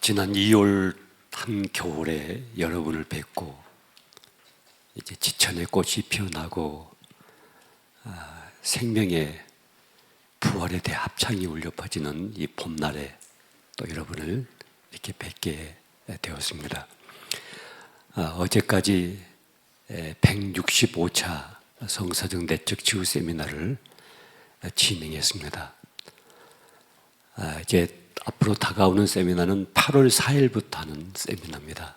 지난 2월 한겨울에 여러분을 뵙고 이제 지천의 꽃이 피어나고 생명의 부활에 대해 합창이 울려 퍼지는 이 봄날에 또 여러분을 이렇게 뵙게 되었습니다. 어제까지 165차 성서적 내적 치유 세미나를 진행했습니다. 이제 앞으로 다가오는 세미나는 8월 4일부터 하는 세미나입니다.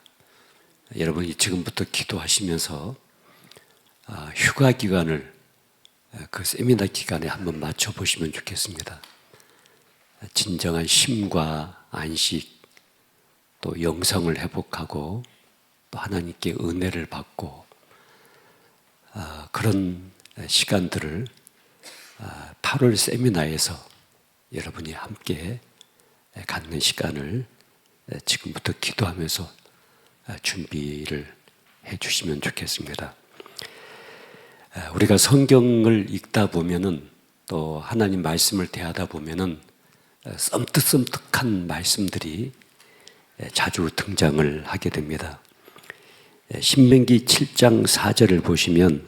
여러분이 지금부터 기도하시면서 휴가 기간을 그 세미나 기간에 한번 맞춰보시면 좋겠습니다. 진정한 쉼과 안식, 또 영성을 회복하고 또 하나님께 은혜를 받고 그런 시간들을 8월 세미나에서 여러분이 함께 갖는 시간을 지금부터 기도하면서 준비를 해 주시면 좋겠습니다. 우리가 성경을 읽다 보면은 또 하나님 말씀을 대하다 보면은 섬뜩섬뜩한 말씀들이 자주 등장을 하게 됩니다. 신명기 7장 4절을 보시면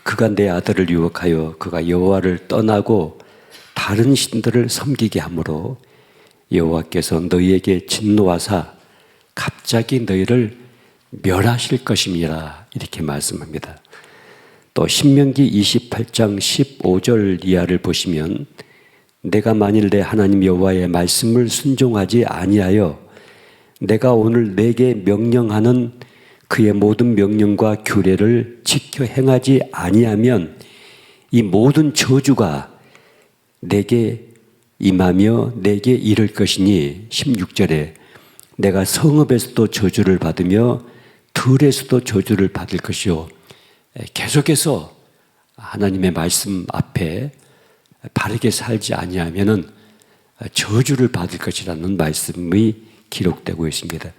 그가 내 아들을 유혹하여 그가 여호와를 떠나고 다른 신들을 섬기게 하므로 여호와께서 너희에게 진노하사 갑자기 너희를 멸하실 것임이라 이렇게 말씀합니다. 또 신명기 28장 15절 이하를 보시면 내가 만일 내 하나님 여호와의 말씀을 순종하지 아니하여 내가 오늘 내게 명령하는 그의 모든 명령과 규례를 지켜 행하지 아니하면 이 모든 저주가 내게 임하며 내게 이를 것이니 16절에 내가 성읍에서도 저주를 받으며 들에서도 저주를 받을 것이요. 계속해서 하나님의 말씀 앞에 바르게 살지 아니하면은 저주를 받을 것이라는 말씀이 기록되고 있습니다.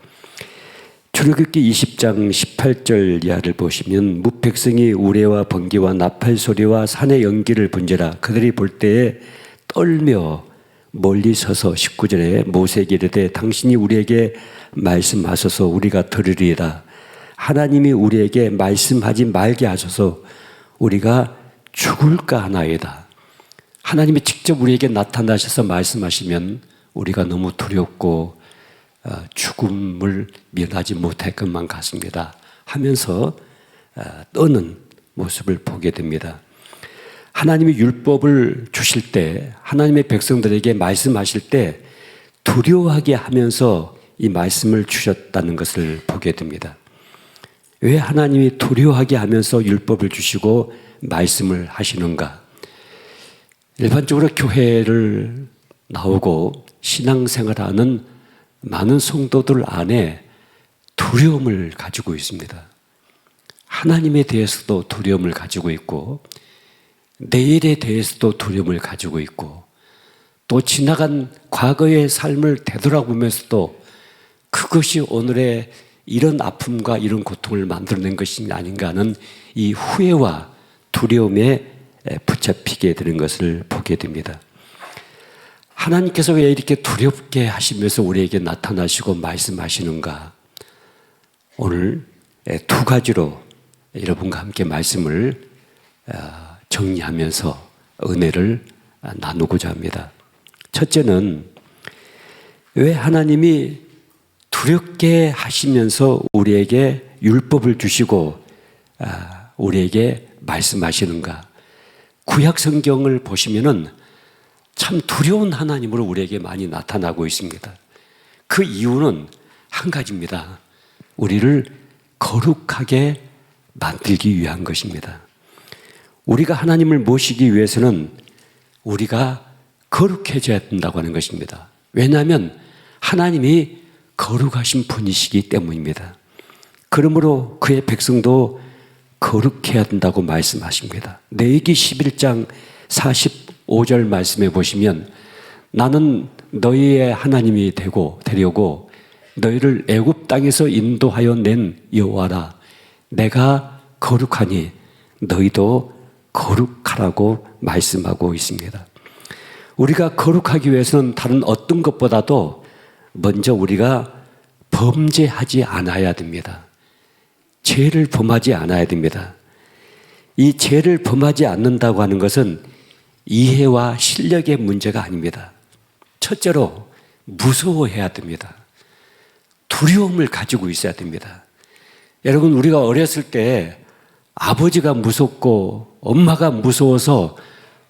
출애굽기 20장 18절 이하를 보시면 무백성이 우레와 번개와 나팔 소리와 산의 연기를 분지라 그들이 볼 때에 떨며 멀리 서서 19절에 모세에게 이르되 당신이 우리에게 말씀하소서 우리가 들으리이다. 하나님이 우리에게 말씀하지 말게 하소서 우리가 죽을까 하나이다. 하나님이 직접 우리에게 나타나셔서 말씀하시면 우리가 너무 두렵고 죽음을 면하지 못할 것만 같습니다 하면서 떠는 모습을 보게 됩니다. 하나님이 율법을 주실 때 하나님의 백성들에게 말씀하실 때 두려워하게 하면서 이 말씀을 주셨다는 것을 보게 됩니다. 왜 하나님이 두려워하게 하면서 율법을 주시고 말씀을 하시는가? 일반적으로 교회를 나오고 신앙생활하는 많은 성도들 안에 두려움을 가지고 있습니다. 하나님에 대해서도 두려움을 가지고 있고 내일에 대해서도 두려움을 가지고 있고 또 지나간 과거의 삶을 되돌아보면서도 그것이 오늘의 이런 아픔과 이런 고통을 만들어낸 것이 아닌가 하는 이 후회와 두려움에 붙잡히게 되는 것을 보게 됩니다. 하나님께서 왜 이렇게 두렵게 하시면서 우리에게 나타나시고 말씀하시는가? 오늘 두 가지로 여러분과 함께 말씀을 정리하면서 은혜를 나누고자 합니다. 첫째는 왜 하나님이 두렵게 하시면서 우리에게 율법을 주시고 우리에게 말씀하시는가? 구약 성경을 보시면은 참 두려운 하나님으로 우리에게 많이 나타나고 있습니다. 그 이유는 한 가지입니다. 우리를 거룩하게 만들기 위한 것입니다. 우리가 하나님을 모시기 위해서는 우리가 거룩해져야 된다고 하는 것입니다. 왜냐하면 하나님이 거룩하신 분이시기 때문입니다. 그러므로 그의 백성도 거룩해야 된다고 말씀하십니다. 레위기 11장 45절 말씀에 보시면 나는 너희의 하나님이 되려고 너희를 애굽 땅에서 인도하여 낸 여호와라. 내가 거룩하니 너희도 거룩하라고 말씀하고 있습니다. 우리가 거룩하기 위해서는 다른 어떤 것보다도 먼저 우리가 범죄하지 않아야 됩니다. 죄를 범하지 않아야 됩니다. 이 죄를 범하지 않는다고 하는 것은 이해와 실력의 문제가 아닙니다. 첫째로 무서워해야 됩니다. 두려움을 가지고 있어야 됩니다. 여러분, 우리가 어렸을 때 아버지가 무섭고 엄마가 무서워서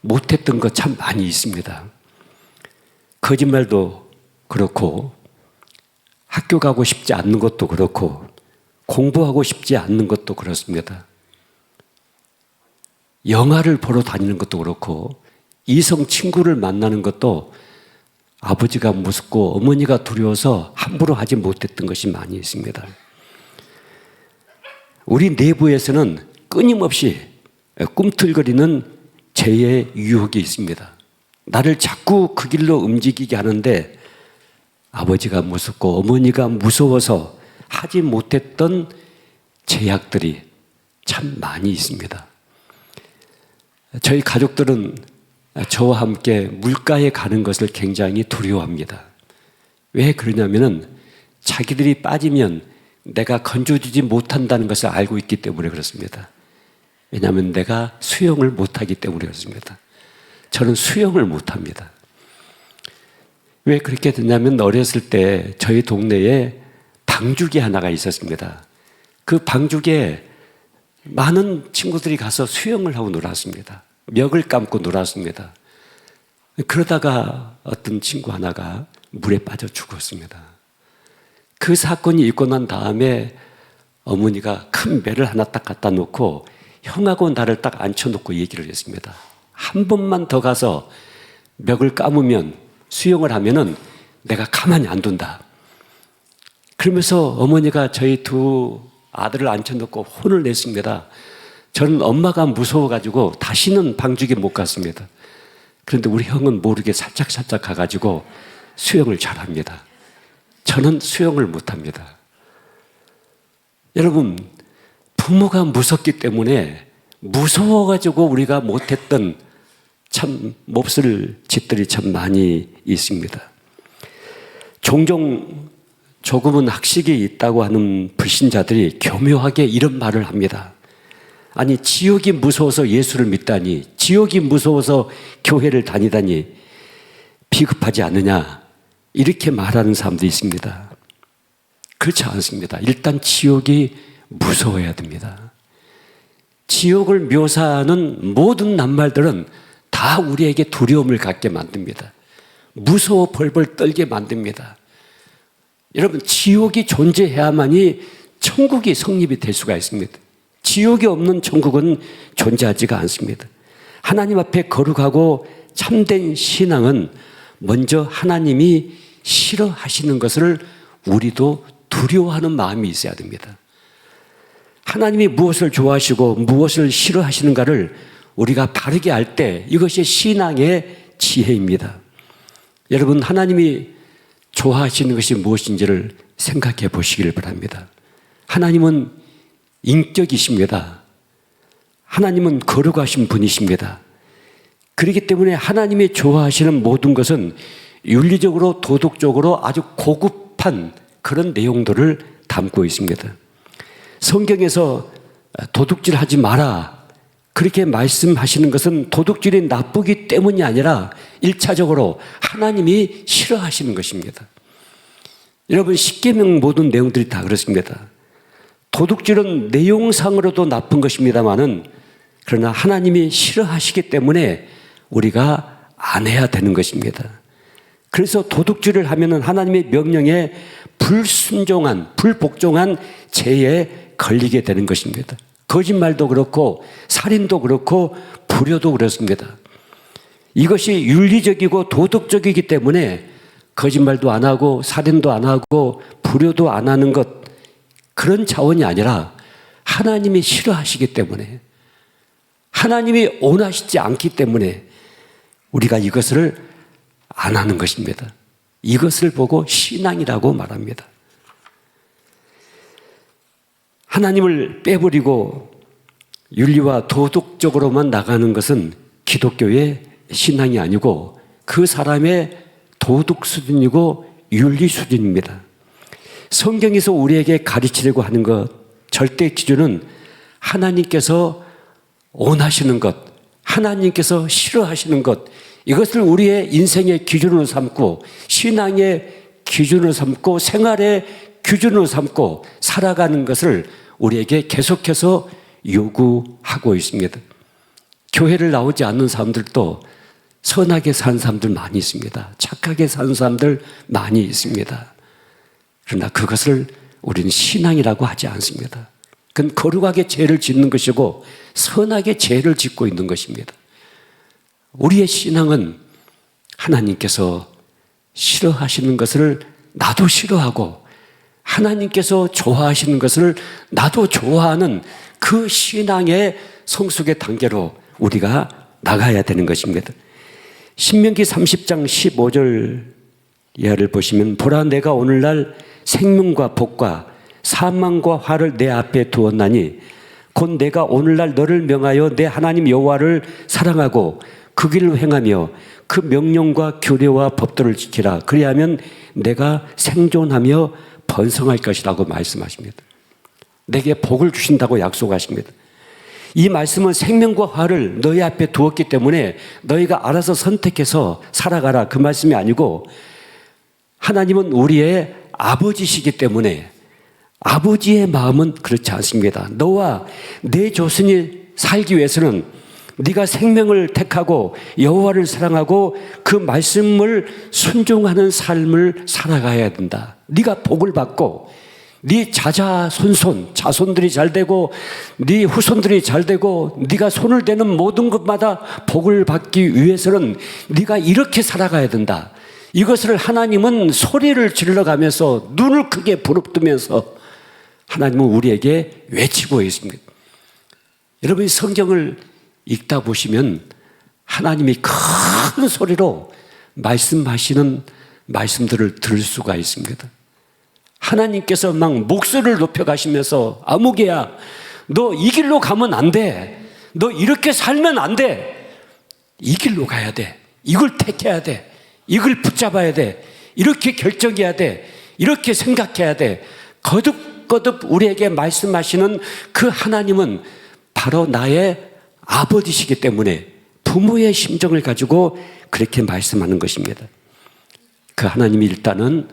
못했던 것 참 많이 있습니다. 거짓말도 그렇고 학교 가고 싶지 않는 것도 그렇고 공부하고 싶지 않는 것도 그렇습니다. 영화를 보러 다니는 것도 그렇고 이성 친구를 만나는 것도 아버지가 무섭고 어머니가 두려워서 함부로 하지 못했던 것이 많이 있습니다. 우리 내부에서는 끊임없이 꿈틀거리는 죄의 유혹이 있습니다. 나를 자꾸 그 길로 움직이게 하는데 아버지가 무섭고 어머니가 무서워서 하지 못했던 죄악들이 참 많이 있습니다. 저희 가족들은 저와 함께 물가에 가는 것을 굉장히 두려워합니다. 왜 그러냐면은 자기들이 빠지면 내가 건져주지 못한다는 것을 알고 있기 때문에 그렇습니다. 왜냐하면 내가 수영을 못하기 때문에 그렇습니다. 저는 수영을 못합니다. 왜 그렇게 됐냐면 어렸을 때 저희 동네에 방죽이 하나가 있었습니다. 그 방죽에 많은 친구들이 가서 수영을 하고 놀았습니다. 멱을 감고 놀았습니다. 그러다가 어떤 친구 하나가 물에 빠져 죽었습니다. 그 사건이 있고 난 다음에 어머니가 큰 배를 하나 딱 갖다 놓고 형하고 나를 딱 앉혀놓고 얘기를 했습니다. 한 번만 더 가서 멱을 감으면 수영을 하면은 내가 가만히 안 둔다. 그러면서 어머니가 저희 두 아들을 앉혀놓고 혼을 냈습니다. 저는 엄마가 무서워가지고 다시는 방죽에 못 갔습니다. 그런데 우리 형은 모르게 살짝 가가지고 수영을 잘합니다. 저는 수영을 못합니다. 여러분, 부모가 무섭기 때문에 무서워가지고 우리가 못했던 참 몹쓸 짓들이 참 많이 있습니다. 종종 조금은 학식이 있다고 하는 불신자들이 교묘하게 이런 말을 합니다. 아니, 지옥이 무서워서 예수를 믿다니, 지옥이 무서워서 교회를 다니다니 비겁하지 않느냐, 이렇게 말하는 사람도 있습니다. 그렇지 않습니다. 일단 지옥이 무서워야 됩니다. 지옥을 묘사하는 모든 낱말들은 다 우리에게 두려움을 갖게 만듭니다. 무서워 벌벌 떨게 만듭니다. 여러분, 지옥이 존재해야만이 천국이 성립이 될 수가 있습니다. 지옥이 없는 천국은 존재하지가 않습니다. 하나님 앞에 거룩하고 참된 신앙은 먼저 하나님이 싫어하시는 것을 우리도 두려워하는 마음이 있어야 됩니다. 하나님이 무엇을 좋아하시고 무엇을 싫어하시는가를 우리가 바르게 알 때 이것이 신앙의 지혜입니다. 여러분, 하나님이 좋아하시는 것이 무엇인지를 생각해 보시길 바랍니다. 하나님은 인격이십니다. 하나님은 거룩하신 분이십니다. 그렇기 때문에 하나님이 좋아하시는 모든 것은 윤리적으로 도덕적으로 아주 고급한 그런 내용들을 담고 있습니다. 성경에서 도둑질하지 마라 그렇게 말씀하시는 것은 도둑질이 나쁘기 때문이 아니라 1차적으로 하나님이 싫어하시는 것입니다. 여러분, 십계명 모든 내용들이 다 그렇습니다. 도둑질은 내용상으로도 나쁜 것입니다만은 그러나 하나님이 싫어하시기 때문에 우리가 안 해야 되는 것입니다. 그래서 도둑질을 하면은 하나님의 명령에 불순종한, 불복종한 죄에 걸리게 되는 것입니다. 거짓말도 그렇고 살인도 그렇고 불효도 그렇습니다. 이것이 윤리적이고 도덕적이기 때문에 거짓말도 안 하고 살인도 안 하고 불효도 안 하는 것, 그런 차원이 아니라 하나님이 싫어하시기 때문에, 하나님이 원하시지 않기 때문에 우리가 이것을 안 하는 것입니다. 이것을 보고 신앙이라고 말합니다. 하나님을 빼버리고 윤리와 도덕적으로만 나가는 것은 기독교의 신앙이 아니고 그 사람의 도덕 수준이고 윤리 수준입니다. 성경에서 우리에게 가르치려고 하는 것, 절대 기준은 하나님께서 원하시는 것, 하나님께서 싫어하시는 것, 이것을 우리의 인생의 기준으로 삼고 신앙의 기준으로 삼고 생활의 기준으로 삼고 살아가는 것을 우리에게 계속해서 요구하고 있습니다. 교회를 나오지 않는 사람들도 선하게 사는 사람들 많이 있습니다. 착하게 사는 사람들 많이 있습니다. 그러나 그것을 우리는 신앙이라고 하지 않습니다. 그건 거룩하게 죄를 짓는 것이고 선하게 죄를 짓고 있는 것입니다. 우리의 신앙은 하나님께서 싫어하시는 것을 나도 싫어하고 하나님께서 좋아하시는 것을 나도 좋아하는 그 신앙의 성숙의 단계로 우리가 나가야 되는 것입니다. 신명기 30장 15절 이하를 보시면 보라 내가 오늘날 생명과 복과 사망과 화를 내 앞에 두었나니 곧 내가 오늘날 너를 명하여 내 하나님 여호와를 사랑하고 그 길을 행하며 그 명령과 규례와 법도를 지키라. 그리하면 내가 생존하며 번성할 것이라고 말씀하십니다. 내게 복을 주신다고 약속하십니다. 이 말씀은 생명과 화를 너희 앞에 두었기 때문에 너희가 알아서 선택해서 살아가라 그 말씀이 아니고 하나님은 우리의 아버지시기 때문에 아버지의 마음은 그렇지 않습니다. 너와 내 조선이 살기 위해서는 네가 생명을 택하고 여호와를 사랑하고 그 말씀을 순종하는 삶을 살아가야 된다. 네가 복을 받고 네 자손들이 잘 되고 네 후손들이 잘 되고 네가 손을 대는 모든 것마다 복을 받기 위해서는 네가 이렇게 살아가야 된다. 이것을 하나님은 소리를 질러가면서 눈을 크게 부릅뜨면서 하나님은 우리에게 외치고 있습니다. 여러분이 성경을 읽다 보시면 하나님이 큰 소리로 말씀하시는 말씀들을 들을 수가 있습니다. 하나님께서 막 목소리를 높여가시면서 아무개야 너 이 길로 가면 안 돼. 너 이렇게 살면 안 돼. 이 길로 가야 돼. 이걸 택해야 돼. 이걸 붙잡아야 돼. 이렇게 결정해야 돼. 이렇게 생각해야 돼. 거듭거듭 우리에게 말씀하시는 그 하나님은 바로 나의 아버지시기 때문에 부모의 심정을 가지고 그렇게 말씀하는 것입니다. 그 하나님이 일단은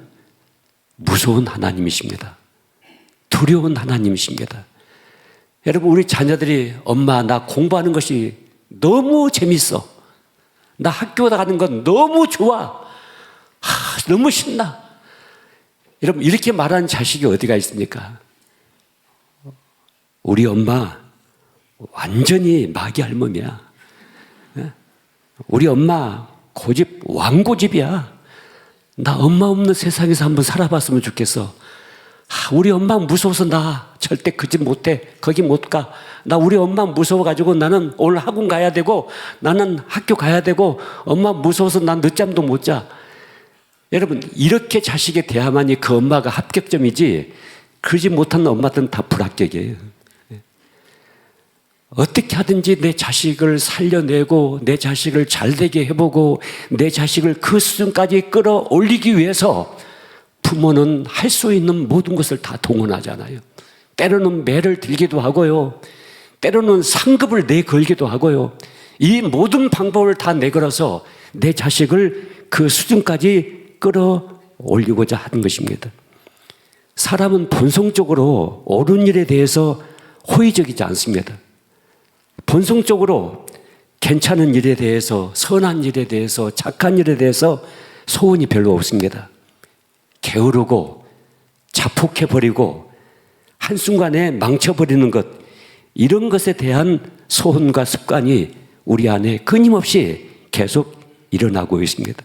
무서운 하나님이십니다. 두려운 하나님이십니다. 여러분 우리 자녀들이 엄마 나 공부하는 것이 너무 재밌어. 나 학교 가는 건 너무 좋아. 너무 신나. 여러분 이렇게 말하는 자식이 어디가 있습니까? 우리 엄마 완전히 마귀 할멈이야. 우리 엄마 고집 왕고집이야. 나 엄마 없는 세상에서 한번 살아봤으면 좋겠어. 우리 엄마 무서워서 나 절대 그 집 못해. 거기 못 가. 나 우리 엄마 무서워가지고 나는 오늘 학원 가야 되고 나는 학교 가야 되고 엄마 무서워서 난 늦잠도 못 자. 여러분 이렇게 자식에 대하만이 그 엄마가 합격점이지 그러지 못하는 엄마들은 다 불합격이에요. 어떻게 하든지 내 자식을 살려내고 내 자식을 잘되게 해보고 내 자식을 그 수준까지 끌어올리기 위해서 부모는 할 수 있는 모든 것을 다 동원하잖아요. 때로는 매를 들기도 하고요. 때로는 상급을 내걸기도 하고요. 이 모든 방법을 다 내걸어서 내 자식을 그 수준까지 끌어올리고자 하는 것입니다. 사람은 본성적으로 옳은 일에 대해서 호의적이지 않습니다. 본성적으로 괜찮은 일에 대해서 선한 일에 대해서 착한 일에 대해서 소원이 별로 없습니다. 게으르고 자폭해버리고 한순간에 망쳐버리는 것 이런 것에 대한 소원과 습관이 우리 안에 끊임없이 계속 일어나고 있습니다.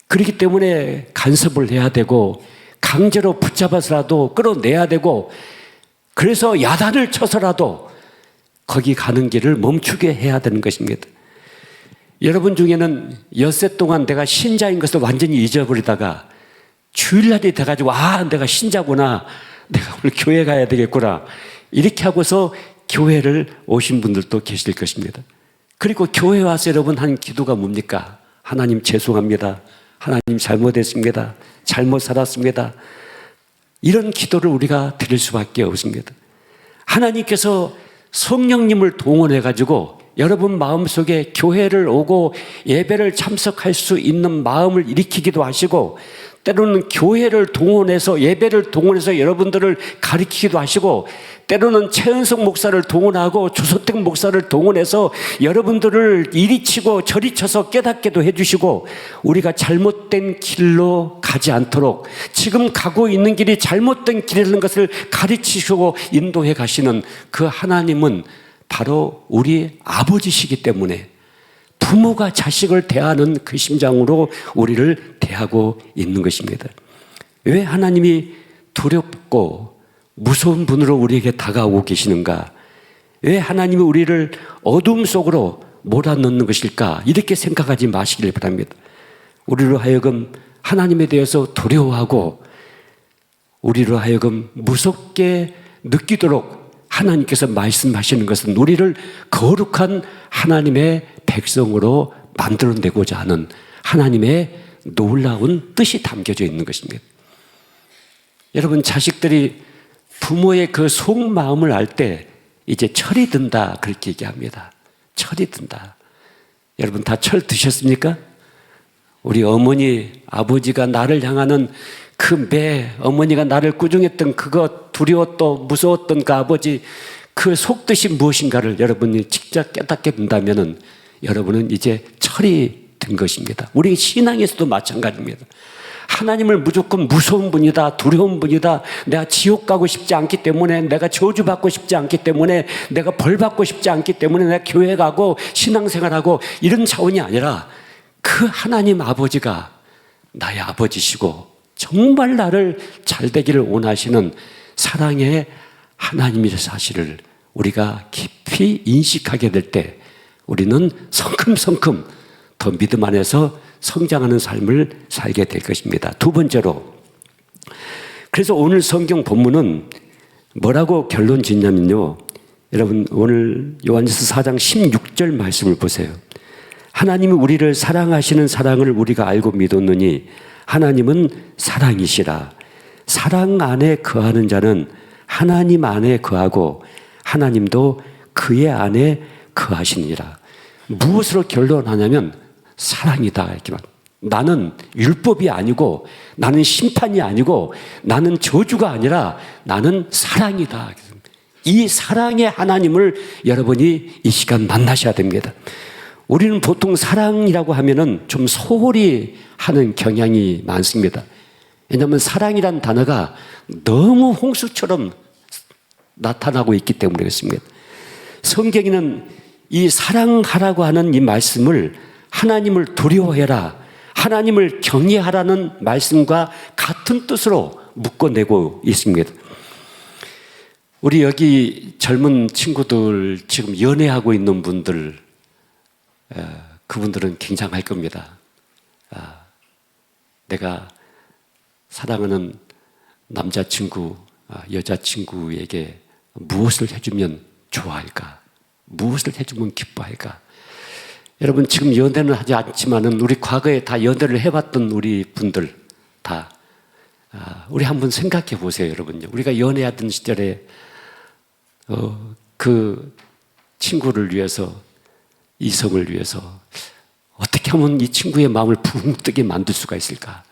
그렇기 때문에 간섭을 해야 되고 강제로 붙잡아서라도 끌어내야 되고 그래서 야단을 쳐서라도 거기 가는 길을 멈추게 해야 되는 것입니다. 여러분 중에는 엿새 동안 내가 신자인 것을 완전히 잊어버리다가 주일날이 돼가지고 내가 신자구나. 내가 오늘 교회 가야 되겠구나. 이렇게 하고서 교회를 오신 분들도 계실 것입니다. 그리고 교회 와서 여러분 한 기도가 뭡니까? 하나님 죄송합니다. 하나님 잘못했습니다. 잘못 살았습니다. 이런 기도를 우리가 드릴 수밖에 없습니다. 하나님께서 성령님을 동원해 가지고 여러분 마음속에 교회를 오고 예배를 참석할 수 있는 마음을 일으키기도 하시고, 때로는 교회를 동원해서 예배를 동원해서 여러분들을 가르치기도 하시고, 때로는 최은석 목사를 동원하고 조소택 목사를 동원해서 여러분들을 이리 치고 저리 쳐서 깨닫게도 해주시고, 우리가 잘못된 길로 가지 않도록 지금 가고 있는 길이 잘못된 길이라는 것을 가르치시고 인도해 가시는 그 하나님은 바로 우리 아버지시기 때문에 부모가 자식을 대하는 그 심장으로 우리를 대하고 있는 것입니다. 왜 하나님이 두렵고 무서운 분으로 우리에게 다가오고 계시는가? 왜 하나님이 우리를 어둠 속으로 몰아넣는 것일까? 이렇게 생각하지 마시길 바랍니다. 우리로 하여금 하나님에 대해서 두려워하고 우리로 하여금 무섭게 느끼도록 하나님께서 말씀하시는 것은 우리를 거룩한 하나님의 백성으로 만들어내고자 하는 하나님의 놀라운 뜻이 담겨져 있는 것입니다. 여러분, 자식들이 부모의 그 속마음을 알 때 이제 철이 든다, 그렇게 얘기합니다. 철이 든다. 여러분 다 철 드셨습니까? 우리 어머니, 아버지가 나를 향하는 그 매, 어머니가 나를 꾸중했던 그것, 두려웠던, 무서웠던 그 아버지, 그 속뜻이 무엇인가를 여러분이 직접 깨닫게 된다면 여러분은 이제 철이 든 것입니다. 우리 신앙에서도 마찬가지입니다. 하나님을 무조건 무서운 분이다, 두려운 분이다, 내가 지옥 가고 싶지 않기 때문에, 내가 저주받고 싶지 않기 때문에, 내가 벌받고 싶지 않기 때문에 내가 교회 가고 신앙생활하고 이런 차원이 아니라 그 하나님 아버지가 나의 아버지시고 정말 나를 잘 되기를 원하시는 사랑의 하나님의 사실을 우리가 깊이 인식하게 될 때 우리는 성큼성큼 더 믿음 안에서 성장하는 삶을 살게 될 것입니다. 두 번째로, 그래서 오늘 성경 본문은 뭐라고 결론 짓냐면요, 여러분 오늘 요한일서 4장 16절 말씀을 보세요. 하나님이 우리를 사랑하시는 사랑을 우리가 알고 믿었느니 하나님은 사랑이시라. 사랑 안에 거하는 자는 하나님 안에 거하고 하나님도 그의 안에 거하시니라. 무엇으로 결론하냐면 사랑이다. 이렇게 나는 율법이 아니고 나는 심판이 아니고 나는 저주가 아니라 나는 사랑이다. 이 사랑의 하나님을 여러분이 이 시간 만나셔야 됩니다. 우리는 보통 사랑이라고 하면은 좀 소홀히 하는 경향이 많습니다. 왜냐하면 사랑이란 단어가 너무 홍수처럼 나타나고 있기 때문에 그렇습니다. 성경에는 이 사랑하라고 하는 이 말씀을 하나님을 두려워해라, 하나님을 경외하라는 말씀과 같은 뜻으로 묶어내고 있습니다. 우리 여기 젊은 친구들, 지금 연애하고 있는 분들, 그분들은 굉장할 겁니다. 내가 사랑하는 남자친구, 여자친구에게 무엇을 해주면 좋아할까? 무엇을 해주면 기뻐할까? 여러분, 지금 연애는 하지 않지만은 우리 과거에 다 연애를 해봤던 우리 분들 다 우리 한번 생각해 보세요, 여러분요. 우리가 연애하던 시절에 그 친구를 위해서, 이성을 위해서 어떻게 하면 이 친구의 마음을 붕 뜨게 만들 수가 있을까?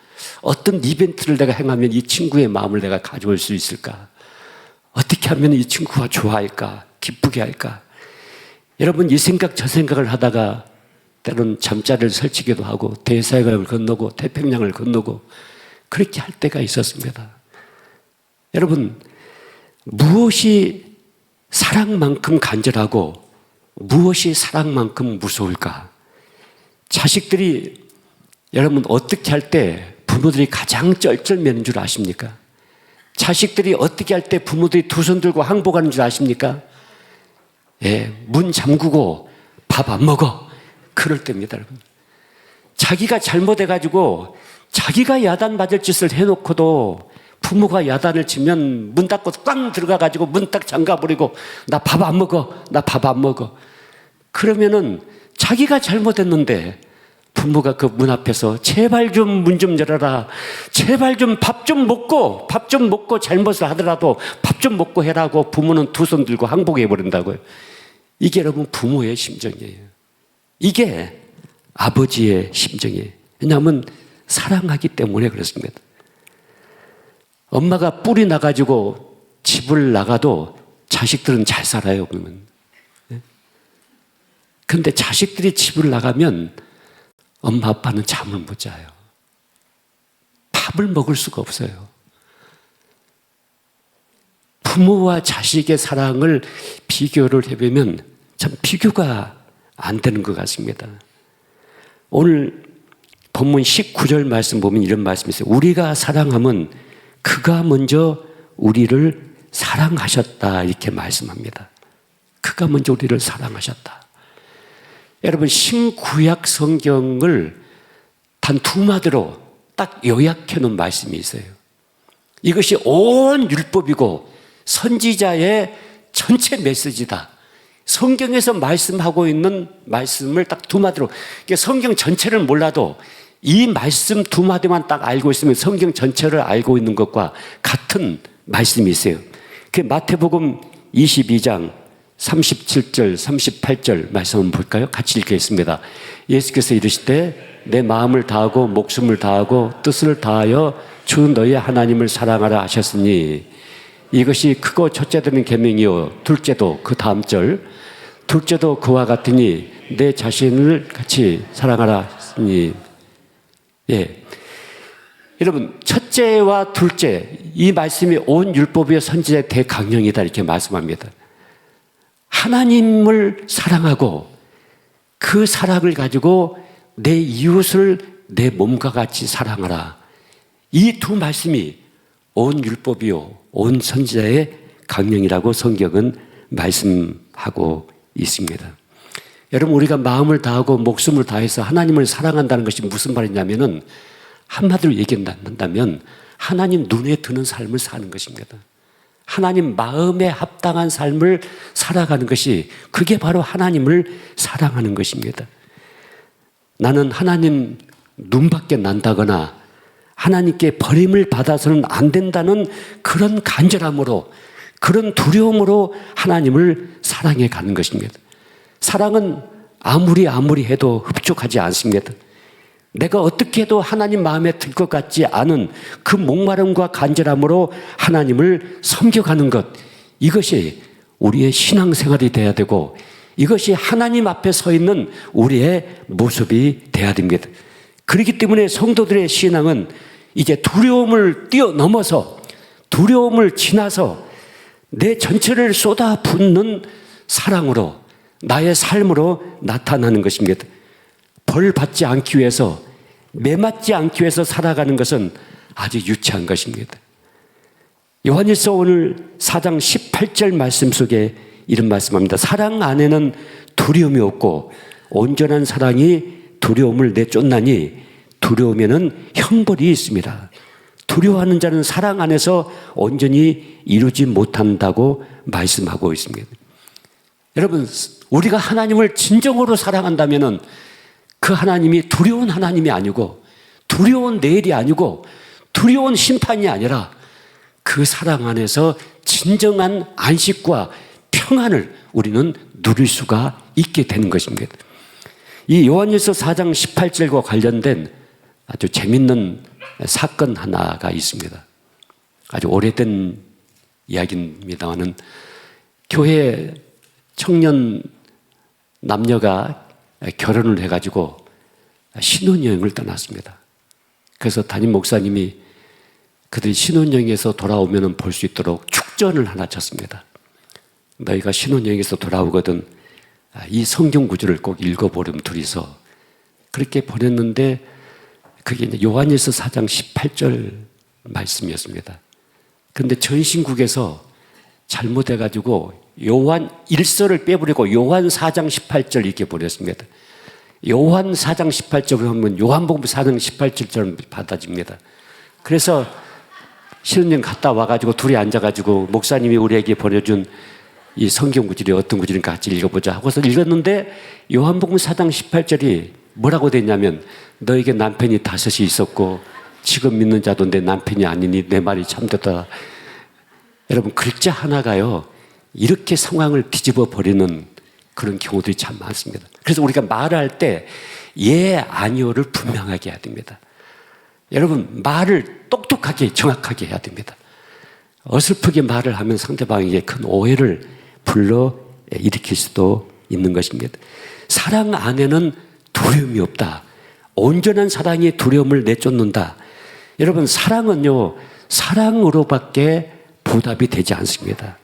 어떤 이벤트를 내가 행하면 이 친구의 마음을 내가 가져올 수 있을까? 어떻게 하면 이 친구가 좋아할까? 기쁘게 할까? 여러분, 이 생각 저 생각을 하다가 때로는 잠자리를 설치기도 하고 대서양을 건너고 태평양을 건너고 그렇게 할 때가 있었습니다. 여러분, 무엇이 사랑만큼 간절하고 무엇이 사랑만큼 무서울까? 자식들이 여러분 어떻게 할 때 부모들이 가장 쩔쩔매는 줄 아십니까? 자식들이 어떻게 할 때 부모들이 두 손 들고 항복하는 줄 아십니까? 예, 문 잠그고 밥 안 먹어. 그럴 때입니다, 여러분. 자기가 잘못해가지고 자기가 야단 맞을 짓을 해놓고도 부모가 야단을 치면 문 닫고 꽝 들어가가지고 문 딱 잠가버리고 나 밥 안 먹어. 나 밥 안 먹어. 그러면은 자기가 잘못했는데 부모가 그 문 앞에서 제발 좀 문 좀 열어라. 제발 좀 밥 좀 먹고 잘못을 하더라도 밥 좀 먹고 해라고 부모는 두 손 들고 항복해 버린다고요. 이게 여러분 부모의 심정이에요. 이게 아버지의 심정이에요. 왜냐하면 사랑하기 때문에 그렇습니다. 엄마가 뿔이 나가지고 집을 나가도 자식들은 잘 살아요, 보면. 그런데 자식들이 집을 나가면 엄마 아빠는 잠을 못 자요. 밥을 먹을 수가 없어요. 부모와 자식의 사랑을 비교를 해보면 참 비교가 안 되는 것 같습니다. 오늘 본문 19절 말씀 보면 이런 말씀이 있어요. 우리가 사랑하면 그가 먼저 우리를 사랑하셨다, 이렇게 말씀합니다. 그가 먼저 우리를 사랑하셨다. 여러분, 신구약 성경을 단 두 마디로 딱 요약해 놓은 말씀이 있어요. 이것이 온 율법이고 선지자의 전체 메시지다. 성경에서 말씀하고 있는 말씀을 딱 두 마디로, 그러니까 성경 전체를 몰라도 이 말씀 두 마디만 딱 알고 있으면 성경 전체를 알고 있는 것과 같은 말씀이 있어요. 그 마태복음 22장 37절, 38절 말씀 한번 볼까요? 같이 읽겠습니다. 예수께서 이르시되 내 마음을 다하고 목숨을 다하고 뜻을 다하여 주 너희 하나님을 사랑하라 하셨으니 이것이 크고 첫째 되는 계명이요 둘째도 그 다음 절 둘째도 그와 같으니 내 자신을 같이 사랑하라 하셨으니. 예, 여러분, 첫째와 둘째 이 말씀이 온 율법의 선지자의 대강령이다, 이렇게 말씀합니다. 하나님을 사랑하고 그 사랑을 가지고 내 이웃을 내 몸과 같이 사랑하라. 이 두 말씀이 온 율법이요 온 선지자의 강령이라고 성경은 말씀하고 있습니다. 여러분, 우리가 마음을 다하고 목숨을 다해서 하나님을 사랑한다는 것이 무슨 말이냐면은 한마디로 얘기한다면 하나님 눈에 드는 삶을 사는 것입니다. 하나님 마음에 합당한 삶을 살아가는 것이, 그게 바로 하나님을 사랑하는 것입니다. 나는 하나님 눈밖에 난다거나 하나님께 버림을 받아서는 안 된다는 그런 간절함으로, 그런 두려움으로 하나님을 사랑해 가는 것입니다. 사랑은 아무리 해도 흡족하지 않습니다. 내가 어떻게 해도 하나님 마음에 들 것 같지 않은 그 목마름과 간절함으로 하나님을 섬겨가는 것, 이것이 우리의 신앙생활이 돼야 되고 이것이 하나님 앞에 서 있는 우리의 모습이 돼야 됩니다. 그렇기 때문에 성도들의 신앙은 이제 두려움을 뛰어넘어서, 두려움을 지나서 내 전체를 쏟아붓는 사랑으로, 나의 삶으로 나타나는 것입니다. 벌 받지 않기 위해서, 매맞지 않기 위해서 살아가는 것은 아주 유치한 것입니다. 요한일서 오늘 4장 18절 말씀 속에 이런 말씀합니다. 사랑 안에는 두려움이 없고 온전한 사랑이 두려움을 내쫓나니 두려움에는 형벌이 있습니다. 두려워하는 자는 사랑 안에서 온전히 이루지 못한다고 말씀하고 있습니다. 여러분, 우리가 하나님을 진정으로 사랑한다면은 그 하나님이 두려운 하나님이 아니고, 두려운 내일이 아니고, 두려운 심판이 아니라 그 사랑 안에서 진정한 안식과 평안을 우리는 누릴 수가 있게 되는 것입니다. 이 요한일서 4장 18절과 관련된 아주 재밌는 사건 하나가 있습니다. 아주 오래된 이야기입니다만은, 교회 청년 남녀가 결혼을 해가지고 신혼여행을 떠났습니다. 그래서 담임 목사님이 그들이 신혼여행에서 돌아오면 볼 수 있도록 축전을 하나 쳤습니다. 너희가 신혼여행에서 돌아오거든 이 성경 구절을 꼭 읽어보렴, 둘이서. 그렇게 보냈는데 그게 이제 요한일서 4장 18절 말씀이었습니다. 그런데 전신국에서 잘못해가지고 요한 1서를 빼버리고 요한 4장 18절 이렇게 보냈습니다. 요한 4장 18절을 하면 요한복음 4장 18절처럼 받아집니다. 그래서 신혼여행 갔다 와가지고 둘이 앉아가지고 목사님이 우리에게 보내준 이 성경 구절이 어떤 구절인가 같이 읽어보자 하고서 읽었는데 요한복음 4장 18절이 뭐라고 됐냐면 너에게 남편이 5이 있었고 지금 믿는 자도 내 남편이 아니니 내 말이 참되다. 여러분, 글자 하나가요 이렇게 상황을 뒤집어 버리는 그런 경우들이 참 많습니다. 그래서 우리가 말할 때 예, 아니오를 분명하게 해야 됩니다. 여러분, 말을 똑똑하게 정확하게 해야 됩니다. 어설프게 말을 하면 상대방에게 큰 오해를 불러 일으킬 수도 있는 것입니다. 사랑 안에는 두려움이 없다. 온전한 사랑이 두려움을 내쫓는다. 여러분, 사랑은요 사랑으로밖에 보답이 되지 않습니다.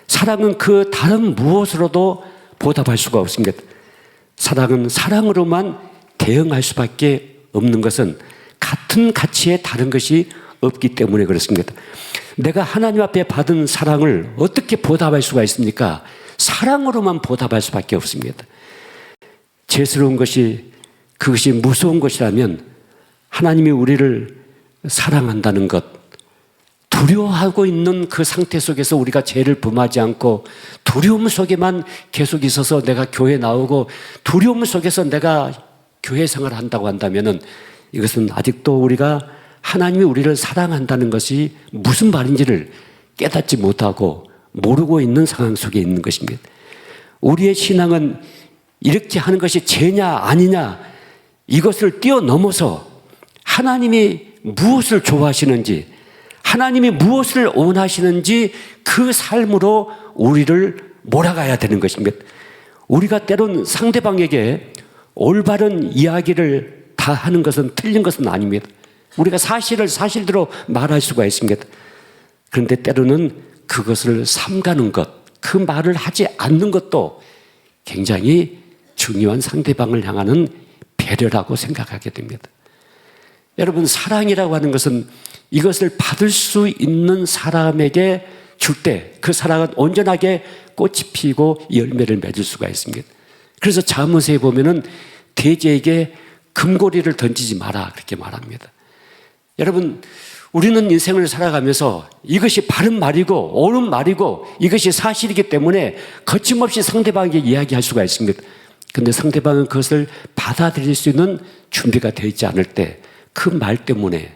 사랑은 그 다른 무엇으로도 보답할 수가 없습니다. 사랑은 사랑으로만 대응할 수밖에 없는 것은 같은 가치에 다른 것이 없기 때문에 그렇습니다. 내가 하나님 앞에 받은 사랑을 어떻게 보답할 수가 있습니까? 사랑으로만 보답할 수밖에 없습니다. 죄스러운 것이, 그것이 무서운 것이라면 하나님이 우리를 사랑한다는 것, 두려워하고 있는 그 상태 속에서 우리가 죄를 범하지 않고 두려움 속에만 계속 있어서 내가 교회 나오고 두려움 속에서 내가 교회 생활을 한다고 한다면은 이것은 아직도 우리가 하나님이 우리를 사랑한다는 것이 무슨 말인지를 깨닫지 못하고 모르고 있는 상황 속에 있는 것입니다. 우리의 신앙은 이렇게 하는 것이 죄냐 아니냐 이것을 뛰어넘어서 하나님이 무엇을 좋아하시는지, 하나님이 무엇을 원하시는지 그 삶으로 우리를 몰아가야 되는 것입니다. 우리가 때론 상대방에게 올바른 이야기를 다 하는 것은 틀린 것은 아닙니다. 우리가 사실을 사실대로 말할 수가 있습니다. 그런데 때로는 그것을 삼가는 것, 그 말을 하지 않는 것도 굉장히 중요한 상대방을 향하는 배려라고 생각하게 됩니다. 여러분, 사랑이라고 하는 것은 이것을 받을 수 있는 사람에게 줄 때 그 사랑은 온전하게 꽃이 피고 열매를 맺을 수가 있습니다. 그래서 잠언서에 보면은 돼지에게 금고리를 던지지 마라 그렇게 말합니다. 여러분, 우리는 인생을 살아가면서 이것이 바른 말이고 옳은 말이고 이것이 사실이기 때문에 거침없이 상대방에게 이야기할 수가 있습니다. 그런데 상대방은 그것을 받아들일 수 있는 준비가 되어 있지 않을 때 그 말 때문에,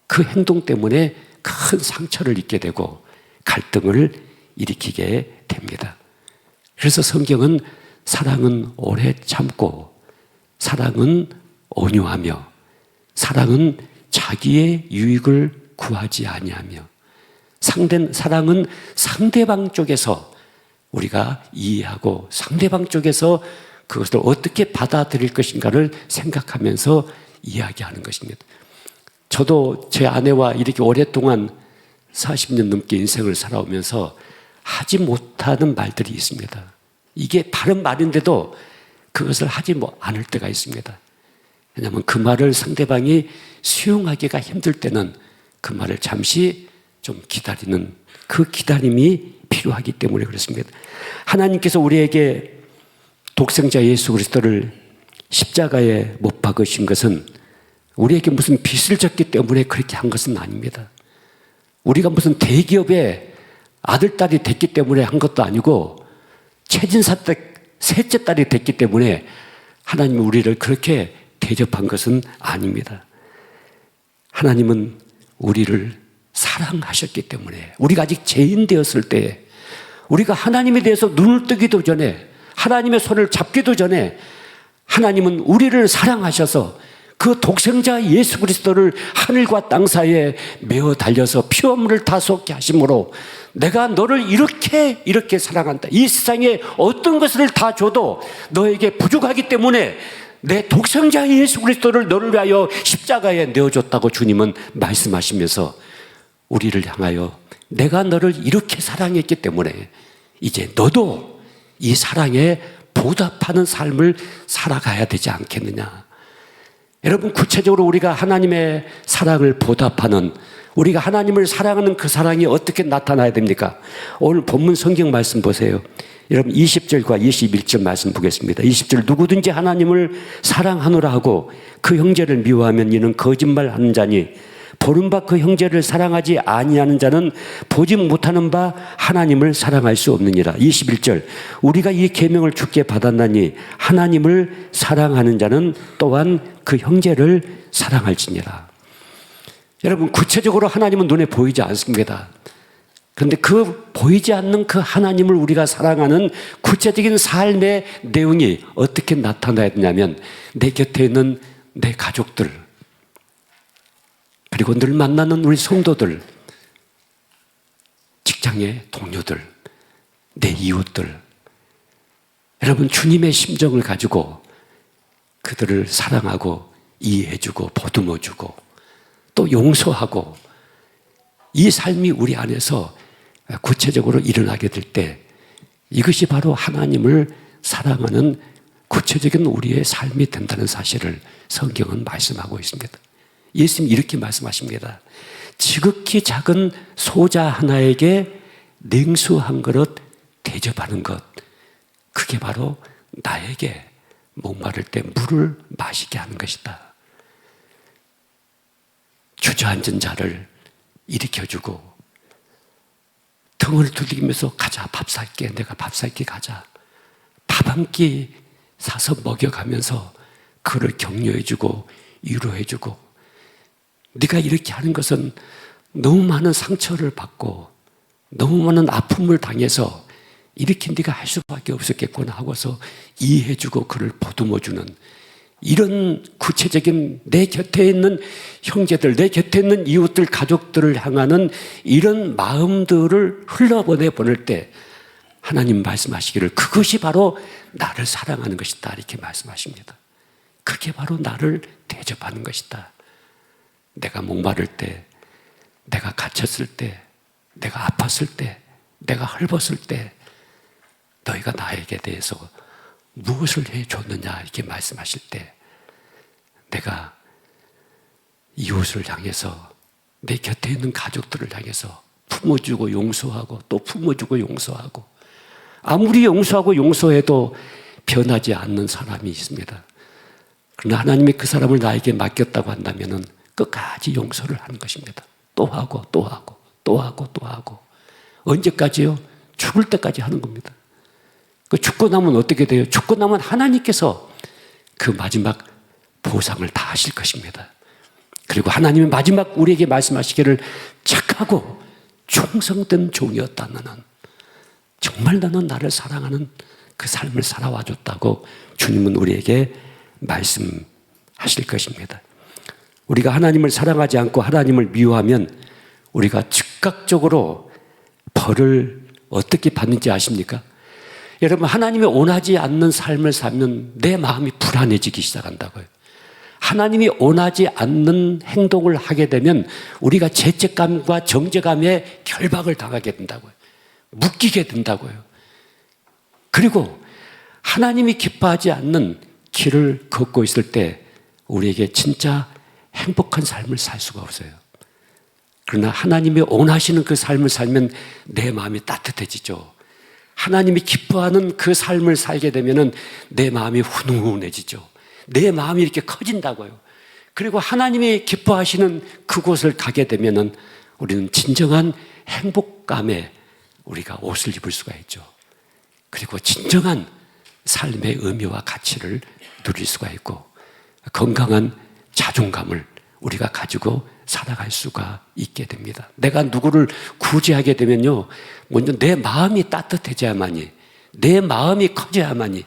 그 행동 때문에 큰 상처를 입게 되고 갈등을 일으키게 됩니다. 그래서 성경은 사랑은 오래 참고, 사랑은 온유하며, 사랑은 자기의 유익을 구하지 아니하며, 사랑은 상대방 쪽에서 우리가 이해하고 상대방 쪽에서 그것을 어떻게 받아들일 것인가를 생각하면서 이야기하는 것입니다. 저도 제 아내와 이렇게 오랫동안 40년 넘게 인생을 살아오면서 하지 못하는 말들이 있습니다. 이게 바른 말인데도 그것을 하지 않을 때가 있습니다. 왜냐하면 그 말을 상대방이 수용하기가 힘들 때는 그 말을 잠시 좀 기다리는 그 기다림이 필요하기 때문에 그렇습니다. 하나님께서 우리에게 독생자 예수 그리스도를 십자가에 못 박으신 것은 우리에게 무슨 빚을 졌기 때문에 그렇게 한 것은 아닙니다. 우리가 무슨 대기업의 아들, 딸이 됐기 때문에 한 것도 아니고 최진사 때 셋째 딸이 됐기 때문에 하나님이 우리를 그렇게 대접한 것은 아닙니다. 하나님은 우리를 사랑하셨기 때문에 우리가 아직 죄인 되었을 때, 우리가 하나님에 대해서 눈을 뜨기도 전에, 하나님의 손을 잡기도 전에 하나님은 우리를 사랑하셔서 그 독생자 예수 그리스도를 하늘과 땅 사이에 메어 달려서 피 없물을 다 쏟게 하심으로 내가 너를 이렇게 사랑한다. 이 세상에 어떤 것을 다 줘도 너에게 부족하기 때문에 내 독생자 예수 그리스도를 너를 위하여 십자가에 내어줬다고 주님은 말씀하시면서 우리를 향하여 내가 너를 이렇게 사랑했기 때문에 이제 너도 이 사랑에 보답하는 삶을 살아가야 되지 않겠느냐. 여러분, 구체적으로 우리가 하나님의 사랑을 보답하는, 우리가 하나님을 사랑하는 그 사랑이 어떻게 나타나야 됩니까? 오늘 본문 성경 말씀 보세요. 여러분, 20절과 21절 말씀 보겠습니다. 20절, 누구든지 하나님을 사랑하노라 하고 그 형제를 미워하면 이는 거짓말하는 자니 보는 바 그 형제를 사랑하지 아니하는 자는 보지 못하는 바 하나님을 사랑할 수 없느니라. 21절 우리가 이 계명을 주께 받았나니 하나님을 사랑하는 자는 또한 그 형제를 사랑할지니라. 여러분, 구체적으로 하나님은 눈에 보이지 않습니다. 그런데 그 보이지 않는 그 하나님을 우리가 사랑하는 구체적인 삶의 내용이 어떻게 나타나야 되냐면 내 곁에 있는 내 가족들, 그리고 늘 만나는 우리 성도들, 직장의 동료들, 내 이웃들, 여러분, 주님의 심정을 가지고 그들을 사랑하고 이해해주고 보듬어주고 또 용서하고, 이 삶이 우리 안에서 구체적으로 일어나게 될 때 이것이 바로 하나님을 사랑하는 구체적인 우리의 삶이 된다는 사실을 성경은 말씀하고 있습니다. 예수님이 이렇게 말씀하십니다. 지극히 작은 소자 하나에게 냉수 한 그릇 대접하는 것, 그게 바로 나에게 목마를 때 물을 마시게 하는 것이다. 주저앉은 자를 일으켜주고 등을 두드리면서 가자, 밥 살게, 내가 밥 살게, 가자, 밥 한 끼 사서 먹여가면서 그를 격려해주고 위로해주고, 네가 이렇게 하는 것은 너무 많은 상처를 받고 너무 많은 아픔을 당해서 이렇게 네가 할 수밖에 없었겠구나 하고서 이해해주고 그를 보듬어주는, 이런 구체적인 내 곁에 있는 형제들, 내 곁에 있는 이웃들, 가족들을 향하는 이런 마음들을 흘러보내 보낼 때 하나님 말씀하시기를 그것이 바로 나를 사랑하는 것이다, 이렇게 말씀하십니다. 그게 바로 나를 대접하는 것이다. 내가 목마를 때, 내가 갇혔을 때, 내가 아팠을 때, 내가 헐벗을 때 너희가 나에게 대해서 무엇을 해줬느냐 이렇게 말씀하실 때, 내가 이웃을 향해서, 내 곁에 있는 가족들을 향해서 품어주고 용서하고 또 품어주고 용서하고, 아무리 용서하고 용서해도 변하지 않는 사람이 있습니다. 그러나 하나님이 그 사람을 나에게 맡겼다고 한다면 끝까지 용서를 하는 것입니다. 또 하고 또 하고 또 하고 또 하고. 언제까지요? 죽을 때까지 하는 겁니다. 그 죽고 나면 어떻게 돼요? 죽고 나면 하나님께서 그 마지막 보상을 다 하실 것입니다. 그리고 하나님의 마지막 우리에게 말씀하시기를 착하고 충성된 종이었다, 너는 정말 너는 나를 사랑하는 그 삶을 살아와줬다고 주님은 우리에게 말씀하실 것입니다. 우리가 하나님을 사랑하지 않고 하나님을 미워하면 우리가 즉각적으로 벌을 어떻게 받는지 아십니까? 여러분, 하나님이 원하지 않는 삶을 살면 내 마음이 불안해지기 시작한다고요. 하나님이 원하지 않는 행동을 하게 되면 우리가 죄책감과 정죄감에 결박을 당하게 된다고요. 묶이게 된다고요. 그리고 하나님이 기뻐하지 않는 길을 걷고 있을 때 우리에게 진짜 행복한 삶을 살 수가 없어요. 그러나 하나님이 원하시는 그 삶을 살면 내 마음이 따뜻해지죠. 하나님이 기뻐하는 그 삶을 살게 되면 내 마음이 훈훈해지죠. 내 마음이 이렇게 커진다고요. 그리고 하나님이 기뻐하시는 그곳을 가게 되면 우리는 진정한 행복감에 우리가 옷을 입을 수가 있죠. 그리고 진정한 삶의 의미와 가치를 누릴 수가 있고 건강한 자존감을 우리가 가지고 살아갈 수가 있게 됩니다. 내가 누구를 구제하게 되면요, 먼저 내 마음이 따뜻해져야만이, 내 마음이 커져야만이,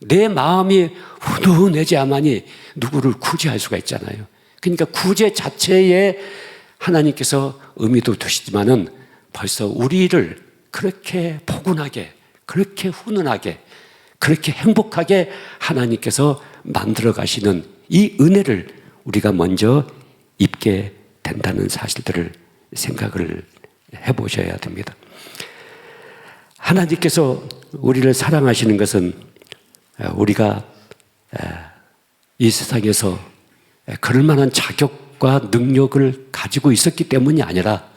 내 마음이 훈훈해져야만이 누구를 구제할 수가 있잖아요. 그러니까 구제 자체에 하나님께서 의미도 두시지만은 벌써 우리를 그렇게 포근하게, 그렇게 훈훈하게, 그렇게 행복하게 하나님께서 만들어 가시는 이 은혜를 우리가 먼저 입게 된다는 사실들을 생각을 해보셔야 됩니다. 하나님께서 우리를 사랑하시는 것은 우리가 이 세상에서 그럴 만한 자격과 능력을 가지고 있었기 때문이 아니라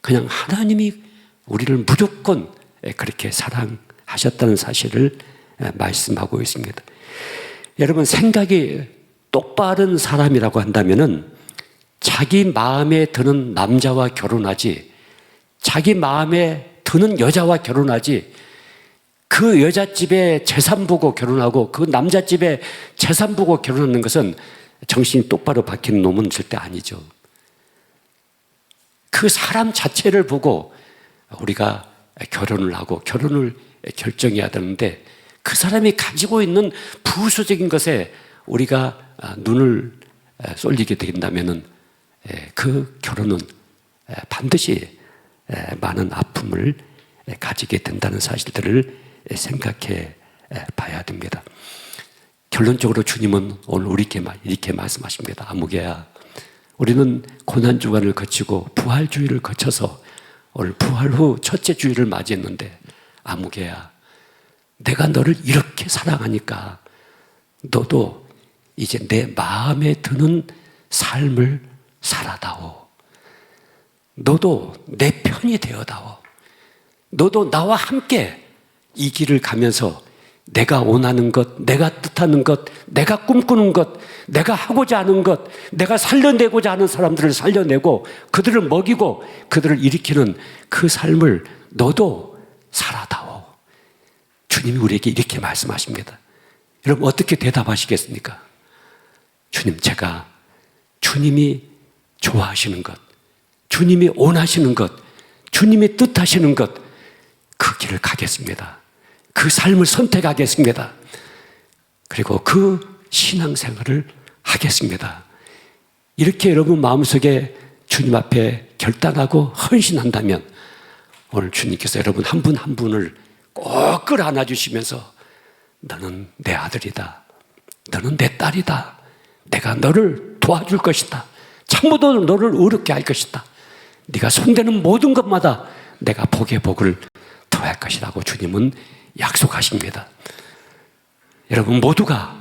그냥 하나님이 우리를 무조건 그렇게 사랑하셨다는 사실을 말씀하고 있습니다. 여러분, 생각이 똑바른 사람이라고 한다면은 자기 마음에 드는 남자와 결혼하지, 자기 마음에 드는 여자와 결혼하지, 그 여자집에 재산 보고 결혼하고 그 남자집에 재산 보고 결혼하는 것은 정신이 똑바로 박힌 놈은 절대 아니죠. 그 사람 자체를 보고 우리가 결혼을 하고 결혼을 결정해야 되는데, 그 사람이 가지고 있는 부수적인 것에 우리가 눈을 쏠리게 된다면 그 결혼은 반드시 많은 아픔을 가지게 된다는 사실들을 생각해 봐야 됩니다. 결론적으로 주님은 오늘 우리에게 이렇게 말씀하십니다. 아무개야, 우리는 고난주간을 거치고 부활주의를 거쳐서 오늘 부활 후 첫째 주일을 맞이했는데, 아무개야, 내가 너를 이렇게 사랑하니까 너도 이제 내 마음에 드는 삶을 살아다오. 너도 내 편이 되어다오. 너도 나와 함께 이 길을 가면서 내가 원하는 것, 내가 뜻하는 것, 내가 꿈꾸는 것, 내가 하고자 하는 것, 내가 살려내고자 하는 사람들을 살려내고 그들을 먹이고 그들을 일으키는 그 삶을 너도 살아다오. 주님이 우리에게 이렇게 말씀하십니다. 여러분, 어떻게 대답하시겠습니까? 주님, 제가 주님이 좋아하시는 것, 주님이 원하시는 것, 주님이 뜻하시는 것, 그 길을 가겠습니다. 그 삶을 선택하겠습니다. 그리고 그 신앙생활을 하겠습니다. 이렇게 여러분 마음속에 주님 앞에 결단하고 헌신한다면 오늘 주님께서 여러분 한 분 한 분을 꼭 끌어안아 주시면서 너는 내 아들이다. 너는 내 딸이다. 내가 너를 도와줄 것이다. 참모도 너를 의롭게 할 것이다. 네가 손대는 모든 것마다 내가 복의 복을 더할 것이라고 주님은 약속하십니다. 여러분 모두가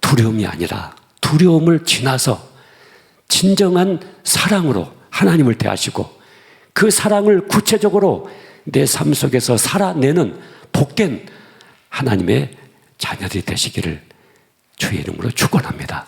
두려움이 아니라 두려움을 지나서 진정한 사랑으로 하나님을 대하시고 그 사랑을 구체적으로 내 삶 속에서 살아내는 복된 하나님의 자녀들이 되시기를 주의 이름으로 축원합니다.